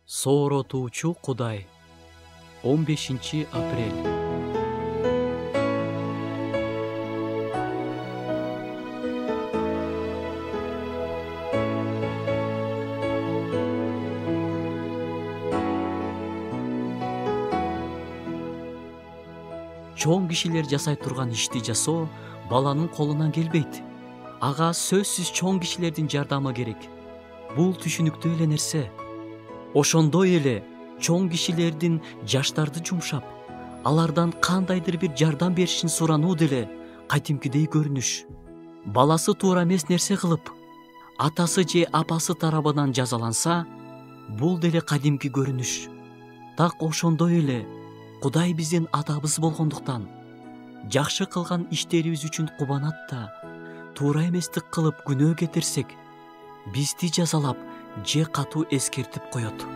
Сооротуучу Кудай. 15 апрель. Чоң кишилер жасай турган ишти жасоо баланын колунан келбейт. Ага сөзсүз чоң кишилердин жардамы керек. Бул түшүнүктүү эле нерсе. Ошондой эле чоң кишилердин жаштарды жумшап, алардан кандайдыр бир жардам беришин сурануу деле кадимкидей көрүнүш. Баласы туура эмес нерсе кылып, атасы же апасы тарабынан жазаланса, бул деле кадимки көрүнүш. Так ошондой эле Кудай биздин атабыз болгондуктан, жакшы кылган иштерибиз үчүн кубанат да, туура эместик кылып күнөө кетирсек, бизди жазалап же катуу эскертип коет.